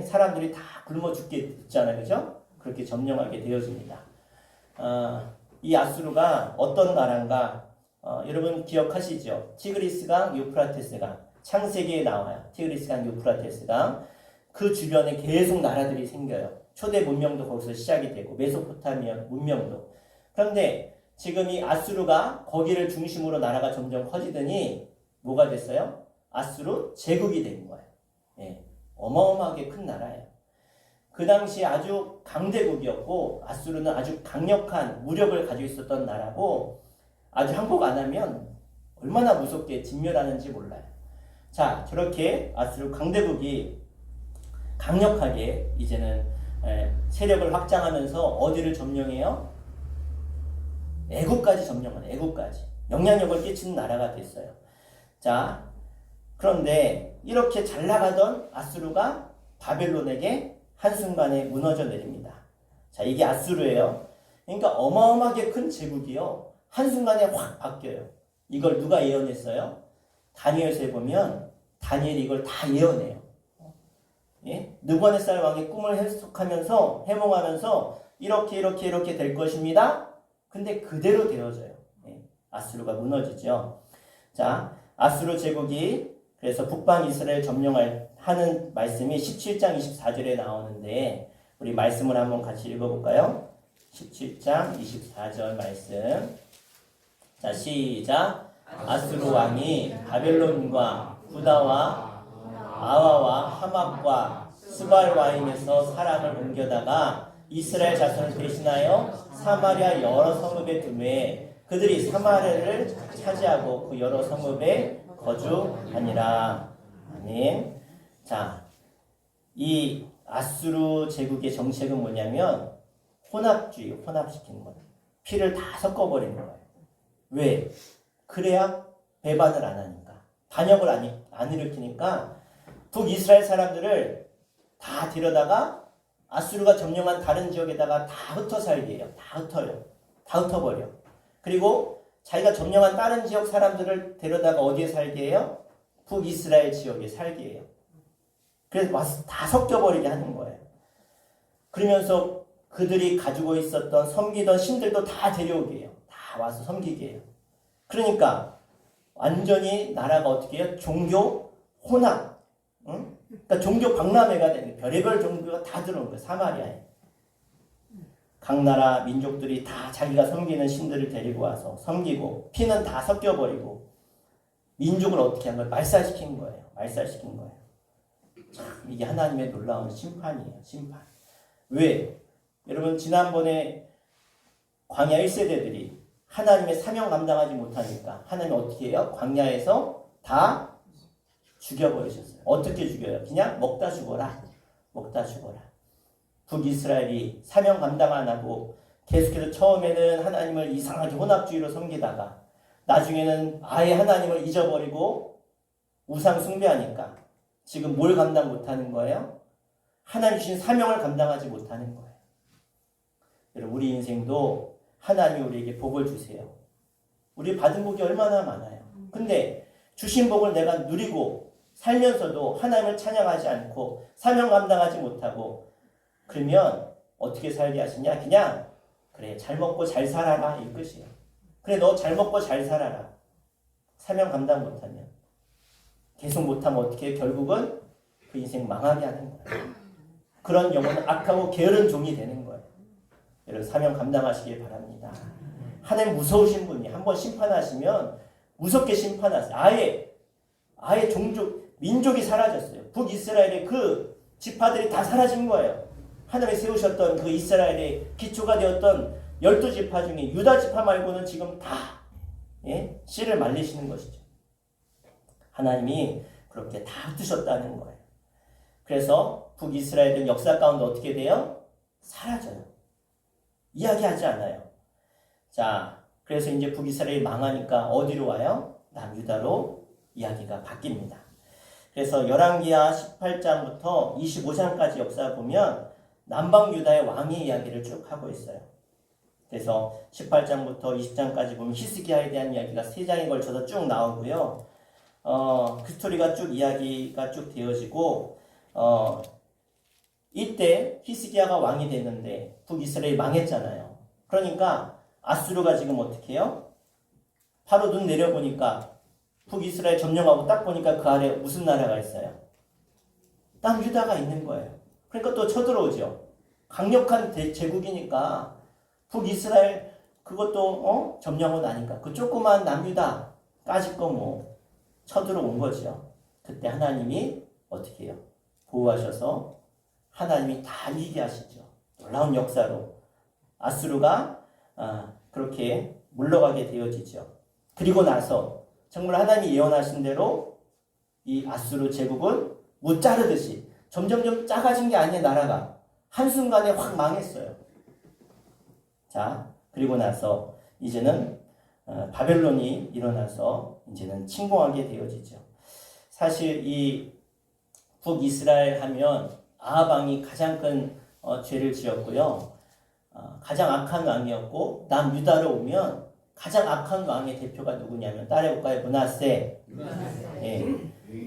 사람들이 다 굶어 죽게 됐잖아요. 그죠? 그렇게 점령하게 되어집니다. 이 아수르가 어떤 나라인가? 여러분 기억하시죠? 티그리스강, 유프라테스강. 창세기에 나와요. 티그리스강, 유프라테스강. 그 주변에 계속 나라들이 생겨요. 초대 문명도 거기서 시작이 되고 메소포타미아 문명도. 그런데 지금 이 아수르가 거기를 중심으로 나라가 점점 커지더니 뭐가 됐어요? 아수르 제국이 된 거예요. 예, 어마어마하게 큰 나라예요. 그 당시 아주 강대국이었고 아수르는 아주 강력한 무력을 가지고 있었던 나라고 아주 항복 안 하면 얼마나 무섭게 진멸하는지 몰라요. 자, 저렇게 아수르 강대국이 강력하게 이제는 세력을 확장하면서 어디를 점령해요? 애국까지 점령하는 애국까지 영향력을 끼치는 나라가 됐어요. 자, 그런데 이렇게 잘 나가던 아수르가 바벨론에게 한순간에 무너져 내립니다. 자, 이게 아수르예요. 그러니까 어마어마하게 큰 제국이요. 한순간에 확 바뀌어요. 이걸 누가 예언했어요? 다니엘서에 보면 다니엘이 이걸 다 예언해요. 예? 느부갓네살 왕의 꿈을 해석하면서 해몽하면서 이렇게 될 것입니다. 근데 그대로 되어져요. 예. 아수르가 무너지죠. 자, 아수르 제국이 그래서 북방 이스라엘 점령을 하는 말씀이 17장 24절에 나오는데 우리 말씀을 한번 같이 읽어볼까요? 17장 24절 말씀. 자, 시작. 아수르 왕이 바벨론과 구다와 아와와 하막과 스발와임에서 사람을 옮겨다가 이스라엘 자손을 대신하여 사마리아 여러 성읍에 두매 그들이 사마리아를 차지하고 그 여러 성읍에 거주하니라. 아멘. 자, 이 아수르 제국의 정책은 뭐냐면 혼합주의, 혼합시키는 거예요. 피를 다 섞어버리는 거예요. 왜? 그래야 배반을 안 하니까. 반역을 안 일으키니까 북이스라엘 사람들을 다 데려다가 아수르가 점령한 다른 지역에다가 다 흩어 살게 해요. 다 흩어요. 다 흩어버려. 그리고 자기가 점령한 다른 지역 사람들을 데려다가 어디에 살게 해요? 북이스라엘 지역에 살게 해요. 그래서 와서 다 섞여버리게 하는 거예요. 그러면서 그들이 가지고 있었던 섬기던 신들도 다 데려오게 해요. 다 와서 섬기게 해요. 그러니까 완전히 나라가 어떻게 해요? 종교 혼합. 응? 그러니까 종교 박람회가 되는 별의별 종교가 다 들어온 거예요. 사마리아에. 각 나라 민족들이 다 자기가 섬기는 신들을 데리고 와서 섬기고 피는 다 섞여버리고 민족을 어떻게 한 거예요? 말살시킨 거예요. 말살시킨 거예요. 참 이게 하나님의 놀라운 심판이에요. 심판. 왜? 여러분 지난번에 광야 1세대들이 하나님의 사명 감당하지 못하니까 하나님 어떻게 해요? 광야에서 다 죽여버리셨어요. 어떻게 죽여요? 그냥 먹다 죽어라. 먹다 죽어라. 북이스라엘이 사명 감당 안 하고 계속해서 처음에는 하나님을 이상하게 혼합주의로 섬기다가 나중에는 아예 하나님을 잊어버리고 우상 숭배하니까 지금 뭘 감당 못하는 거예요? 하나님 주신 사명을 감당하지 못하는 거예요. 여러분 우리 인생도 하나님이 우리에게 복을 주세요. 우리 받은 복이 얼마나 많아요. 근데 주신 복을 내가 누리고 살면서도 하나님을 찬양하지 않고 사명 감당하지 못하고 그러면 어떻게 살게 하시냐? 그냥 그래 잘 먹고 잘 살아라 이 끝이에요. 그래 너 잘 먹고 잘 살아라. 사명 감당 못하면 계속 못하면 어떻게 결국은 그 인생 망하게 하는 거예요. 그런 영혼은 악하고 게으른 종이 되는 거예요. 여러분 사명 감당하시길 바랍니다. 하나님 무서우신 분이 한번 심판하시면 무섭게 심판하세요. 아예 종족 민족이 사라졌어요. 북이스라엘의 그 지파들이 다 사라진 거예요. 하나님이 세우셨던 그 이스라엘의 기초가 되었던 12지파 중에 유다 지파 말고는 지금 다 씨를 말리시는 것이죠. 하나님이 그렇게 다 흩으셨다는 거예요. 그래서 북이스라엘은 역사 가운데 어떻게 돼요? 사라져요. 이야기하지 않아요. 자, 그래서 이제 북이스라엘이 망하니까 어디로 와요? 남유다로 이야기가 바뀝니다. 그래서 열왕기하 18장부터 25장까지 역사 보면 남방 유다의 왕의 이야기를 쭉 하고 있어요. 그래서 18장부터 20장까지 보면 히스기야에 대한 이야기가 3장에 걸쳐서 쭉 나오고요. 그 스토리가 쭉 이야기가 쭉 되어지고 이때 히스기야가 왕이 됐는데 북이스라엘이 망했잖아요. 그러니까 아수르가 지금 어떻게 해요? 바로 눈 내려보니까 북이스라엘 점령하고 딱 보니까 그 아래 무슨 나라가 있어요? 남유다가 있는 거예요. 그러니까 또 쳐들어오죠. 강력한 제국이니까 북이스라엘 그것도 점령하고 나니까 그 조그만 남유다까지 거 뭐 쳐들어온 거죠. 그때 하나님이 어떻게 해요? 보호하셔서 하나님이 다 이기게 하시죠. 놀라운 역사로 아수르가 그렇게 물러가게 되어지죠. 그리고 나서 정말 하나님이 예언하신 대로 이 아수르 제국은 무 자르듯이 점점점 작아진 게 아니에요. 나라가 한순간에 확 망했어요. 자, 그리고 나서 이제는 바벨론이 일어나서 이제는 침공하게 되어지죠. 사실 이 북이스라엘 하면 아합 왕이 가장 큰 죄를 지었고요. 가장 악한 왕이었고 남유다로 오면 가장 악한 왕의 대표가 누구냐면 따라해볼까요? 므낫세. 예,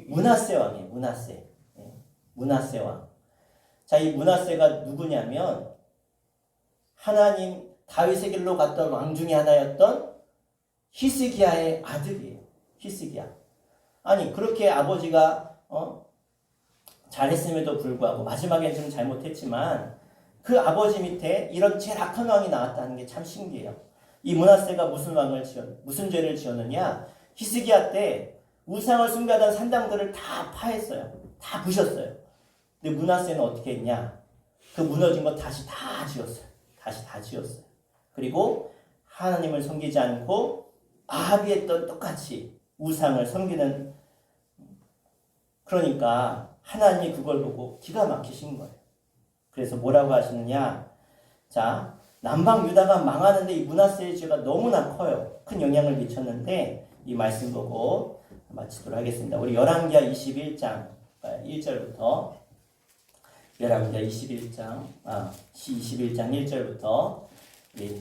므낫세 왕이에요. 므낫세. 예, 므낫세 왕. 자, 이 므낫세가 누구냐면 하나님 다윗의 길로 갔던 왕 중에 하나였던 히스기야의 아들이에요. 히스기야. 아니 그렇게 아버지가 잘했음에도 불구하고 마지막에 좀 잘못했지만 그 아버지 밑에 이런 제일 악한 왕이 나왔다는 게 참 신기해요. 이 므낫세가 무슨 죄를 지었느냐? 히스기야 때 우상을 숭배하던 산당들을 다 파했어요. 다 부셨어요. 근데 므낫세는 어떻게 했냐? 그 무너진 거 다시 다 지었어요. 다시 다 지었어요. 그리고 하나님을 섬기지 않고 아합이 했던 똑같이 우상을 섬기는, 그러니까 하나님이 그걸 보고 기가 막히신 거예요. 그래서 뭐라고 하시느냐? 자, 남방 유다가 망하는데 이 므낫세의 죄가 너무나 커요. 큰 영향을 미쳤는데 이 말씀 보고 마치도록 하겠습니다. 우리 열왕기하 21장 1절부터 열왕기하 21장 1절부터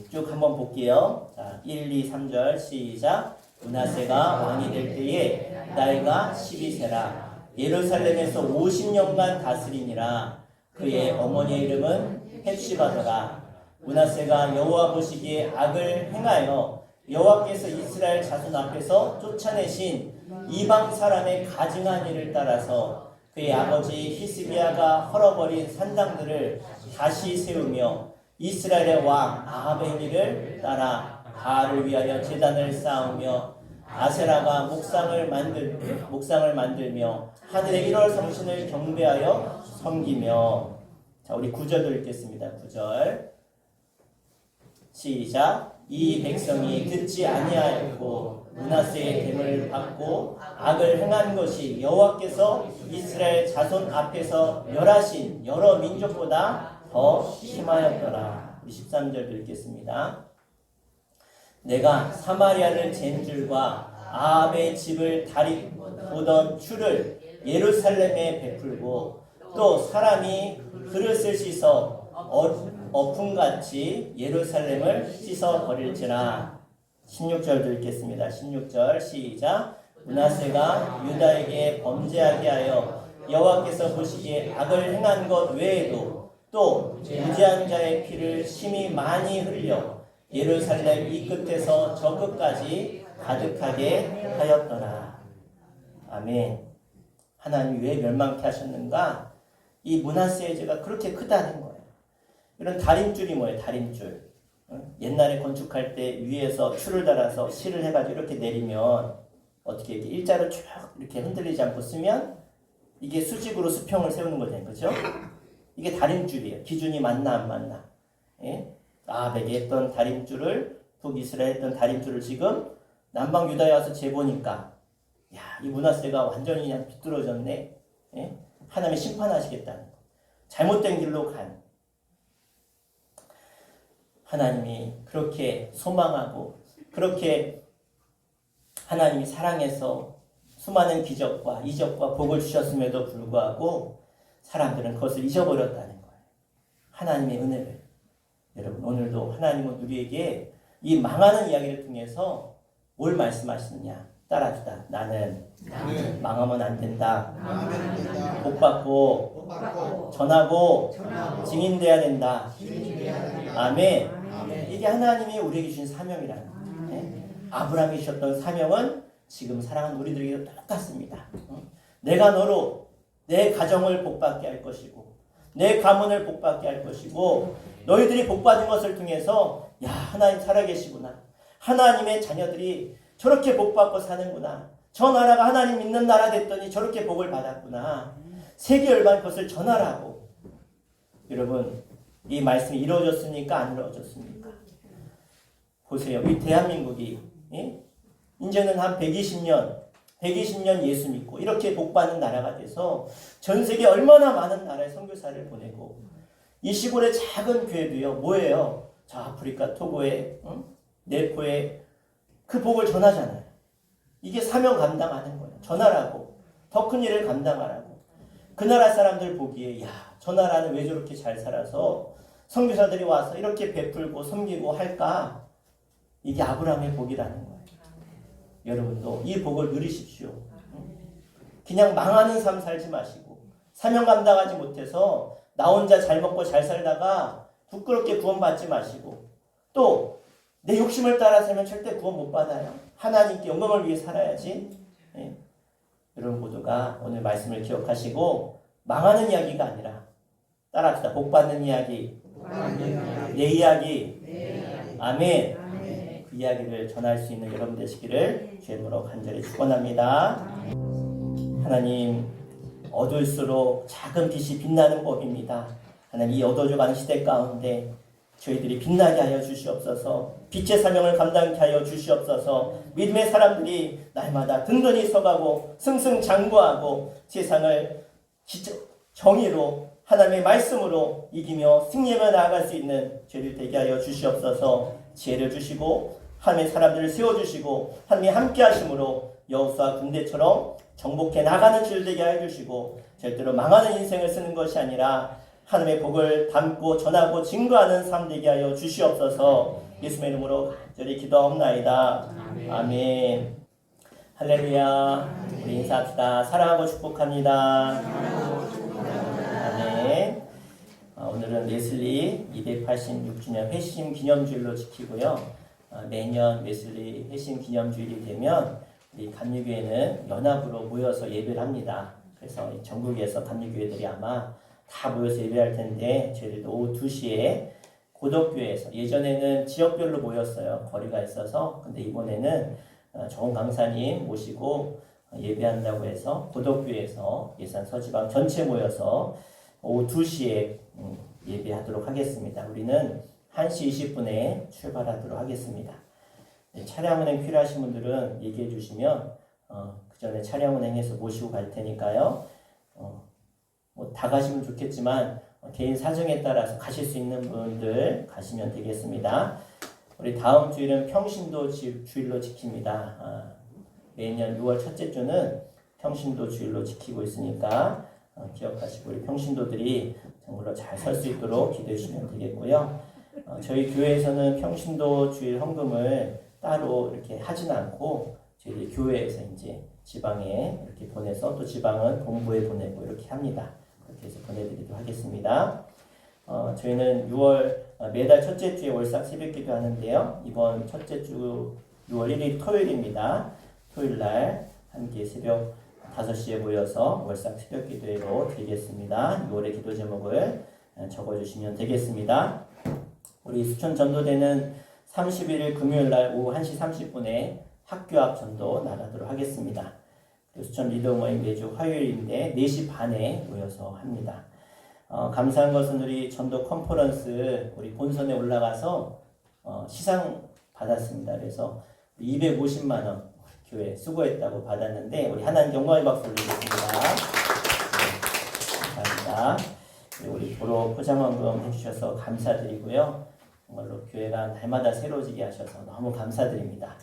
쭉 한번 볼게요. 자, 1, 2, 3절 시작. 므낫세가 왕이 될 때에 나이가 12세라. 예루살렘에서 50년간 다스리니라. 그의 어머니의 이름은 헵시바더라. 므낫세가 여호와 보시기에 악을 행하여 여호와께서 이스라엘 자손 앞에서 쫓아내신 이방 사람의 가증한 일을 따라서 그의 아버지 히스기야가 헐어버린 산당들을 다시 세우며 이스라엘의 왕 아합의 일을 따라 바알을 위하여 제단을 쌓으며 아세라가 목상을 만들며 하늘의 1월 성신을 경배하여 섬기며. 자, 우리 9절도 읽겠습니다. 9절 시작. 이 백성이 듣지 아니하였고 므낫세의 됨을 받고 악을 행한 것이 여호와께서 이스라엘 자손 앞에서 멸하신 여러 민족보다 더 심하였더라. 13절도 읽겠습니다. 내가 사마리아를 잰 줄과 아합의 집을 보던 추를 예루살렘에 베풀고 또 사람이 그릇을 씻어 어품같이 예루살렘을 씻어 버릴지라. 16절도 읽겠습니다. 16절 시작. 므낫세가 유다에게 범죄하게 하여 여호와께서 보시기에 악을 행한 것 외에도 또 무죄한 자의 피를 심히 많이 흘려 예루살렘 이 끝에서 저 끝까지 가득하게 하였더라. 아멘. 하나님이 왜 멸망케 하셨는가? 이 므낫세의 죄가 그렇게 크다는 거예요. 이런 다림줄이 뭐예요? 다림줄. 옛날에 건축할 때 위에서 줄을 달아서 실을 해가지고 이렇게 내리면 어떻게 이렇게 일자로 쭉 이렇게 흔들리지 않고 쓰면 이게 수직으로 수평을 세우는 거잖아요. 그죠? 이게 다림줄이에요. 기준이 맞나 안 맞나. 예? 아합에게 했던 다림줄을, 북이스라엘 했던 다림줄을 지금 남방 유다에 와서 재보니까 야, 이 므낫세가 완전히 그냥 비뚤어졌네. 예? 하나님이 심판하시겠다는 거. 잘못된 길로 간 하나님이 그렇게 소망하고 그렇게 하나님이 사랑해서 수많은 기적과 이적과 복을 주셨음에도 불구하고 사람들은 그것을 잊어버렸다는 거예요. 하나님의 은혜를. 여러분 오늘도 하나님은 우리에게 이 망하는 이야기를 통해서 뭘 말씀하시느냐. 따라주다. 나는 망하면 안 된다. 복 받고 전하고 증인돼야 된다. 아멘. 이게 하나님이 우리에게 주신 사명이라는 거예요. 아브라함이 주셨던 사명은 지금 사랑하는 우리들에게도 똑같습니다. 내가 너로 내 가정을 복받게 할 것이고 내 가문을 복받게 할 것이고 너희들이 복받은 것을 통해서 야 하나님 살아계시구나. 하나님의 자녀들이 저렇게 복받고 사는구나. 저 나라가 하나님 믿는 나라 됐더니 저렇게 복을 받았구나. 세계 열방 그것을 전하라고. 여러분 이 말씀이 이루어졌습니까? 안 이루어졌습니까? 보세요. 이 대한민국이 이제는 한 120년 예수 믿고 이렇게 복받는 나라가 돼서 전 세계 얼마나 많은 나라에 선교사를 보내고 이 시골의 작은 교회도요. 뭐예요? 저 아프리카 토고에 네포에 그 복을 전하잖아요. 이게 사명 감당하는 거예요. 전하라고. 더 큰 일을 감당하라고. 그 나라 사람들 보기에 야, 저 나라는 왜 저렇게 잘 살아서 선교사들이 와서 이렇게 베풀고 섬기고 할까? 이게 아브라함의 복이라는 거예요. 여러분도 이 복을 누리십시오. 그냥 망하는 삶 살지 마시고 사명 감당하지 못해서 나 혼자 잘 먹고 잘 살다가 부끄럽게 구원받지 마시고 또 내 욕심을 따라 살면 절대 구원 못 받아요. 하나님께 영광을 위해 살아야지. 여러분 모두가 오늘 말씀을 기억하시고 망하는 이야기가 아니라 따라합시다. 복 받는 이야기, 내 이야기, 아멘. 그 이야기를 전할 수 있는 여러분 되시기를 주의 이름으로 간절히 축원합니다. 하나님 어두울수록 작은 빛이 빛나는 법입니다. 하나님 이 어두워져가는 시대 가운데 저희들이 빛나게 하여 주시옵소서. 빛의 사명을 감당케 하여 주시옵소서. 믿음의 사람들이 날마다 든든히 서가고 승승장구하고 세상을 정의로 하나님의 말씀으로 이기며 승리하며 나아갈 수 있는 저희들 되게 하여 주시옵소서. 지혜를 주시고 하나님의 사람들을 세워주시고 하나님이 함께 하심으로 여호수아 군대처럼 정복해 나가는 줄 되게 해주시고 절대로 망하는 인생을 쓰는 것이 아니라 하나님의 복을 담고 전하고 증거하는 삶 되게 하여 주시옵소서. 예수의 이름으로 간절히 기도하옵나이다. 아멘. 할렐루야. 우리 인사합시다. 사랑하고 축복합니다. 아멘. 오늘은 웨슬리 286주년 회심 기념주일로 지키고요. 매년 웨슬리 회심 기념주일이 되면 우리 감리교회는 연합으로 모여서 예배를 합니다. 그래서 전국에서 감리교회들이 아마 다 모여서 예배할 텐데 저희들도 오후 2시에 고덕교회에서 예전에는 지역별로 모였어요. 거리가 있어서. 근데 이번에는 좋은 강사님 모시고 예배한다고 해서 고덕교회에서 예산 서지방 전체 모여서 오후 2시에 예배하도록 하겠습니다. 우리는 1시 20분에 출발하도록 하겠습니다. 네, 차량 운행 필요하신 분들은 얘기해 주시면 그 전에 차량 운행해서 모시고 갈 테니까요. 뭐 다 가시면 좋겠지만 개인 사정에 따라서 가실 수 있는 분들 가시면 되겠습니다. 우리 다음 주일은 평신도 주일로 지킵니다. 매년 6월 첫째 주는 평신도 주일로 지키고 있으니까 기억하시고 우리 평신도들이 정말로 잘 설 수 있도록 기도해 주시면 되겠고요. 저희 교회에서는 평신도 주일 헌금을 따로 이렇게 하진 않고 저희 교회에서 이제 지방에 이렇게 보내서 또 지방은 본부에 보내고 이렇게 합니다. 그렇게 해서 보내드리도록 하겠습니다. 저희는 6월 매달 첫째 주에 월삭 새벽기도 하는데요. 이번 첫째 주 6월 1일 토요일입니다. 토요일날 함께 새벽 5시에 모여서 월삭 새벽기도회로 드리겠습니다. 6월의 기도 제목을 적어주시면 되겠습니다. 우리 수천 전도대는 31일 금요일날 오후 1시 30분에 학교 앞 전도 나가도록 하겠습니다. 수천 리더 모임 매주 화요일인데 4시 반에 모여서 합니다. 감사한 것은 우리 전도 컨퍼런스 우리 본선에 올라가서 시상 받았습니다. 그래서 250만 원 교회 수고했다고 받았는데 우리 하나님 영광의 박수 올리겠습니다. 네, 감사합니다. 우리 도로 포장원금 해주셔서 감사드리고요. 정말로 교회가 날마다 새로워지게 하셔서 너무 감사드립니다.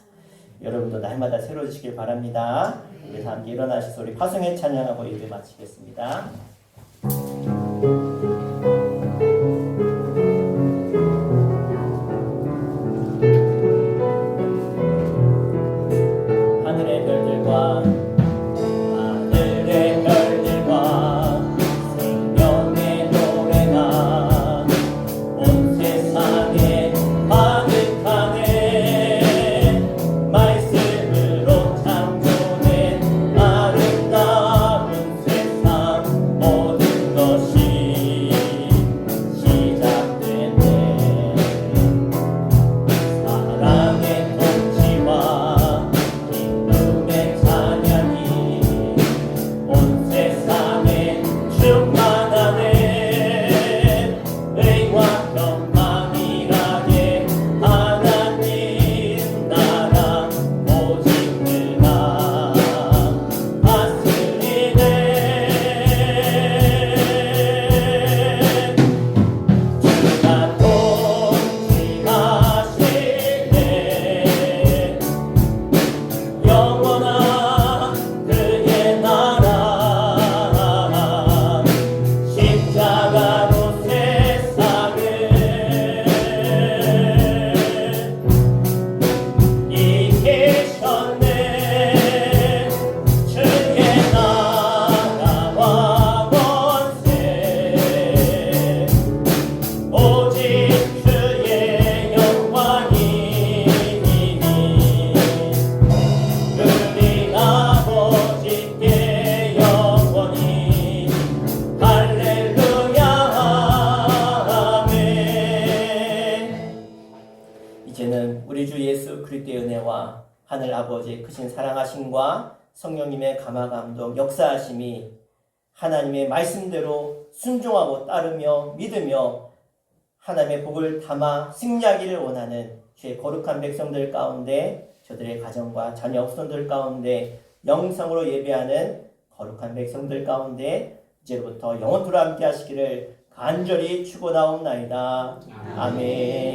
여러분도 날마다 새로워지시길 바랍니다. 그래서 함께 일어나셔서 우리 파송의 찬양하고 예배 마치겠습니다. 하늘의 별들과 생명의 노래가 온 세상에 가득하네. 말씀으로 창조된 아름다운 세상 모든 것이 시작되네. 사랑의 통치와 기쁨의 찬양이 온 세상에 충만하네. 의와 평강이라게 하나님 나라 오직 그가 다스리네. 주가 통치하시네. 영원한 그의 나라 십자가로 세상을 이기셨네. 주의 나라와 권세 오직 주의 영광이 우리 아버지께 영원히 할렐루야 아멘. 이제는 우리 주 예수 그리스도의 은혜와 하늘 아버지의 크신 사랑하심과 성령님의 감화감동 역사하심이 하나님의 말씀대로 순종하고 따르며 믿으며 하나님의 복을 담아 승리하기를 원하는 주의 거룩한 백성들 가운데, 저들의 가정과 자녀 후손들 가운데 영성으로 예배하는 거룩한 백성들 가운데 이제부터 영원토록 함께 하시기를 간절히 축원하옵나이다. 아멘.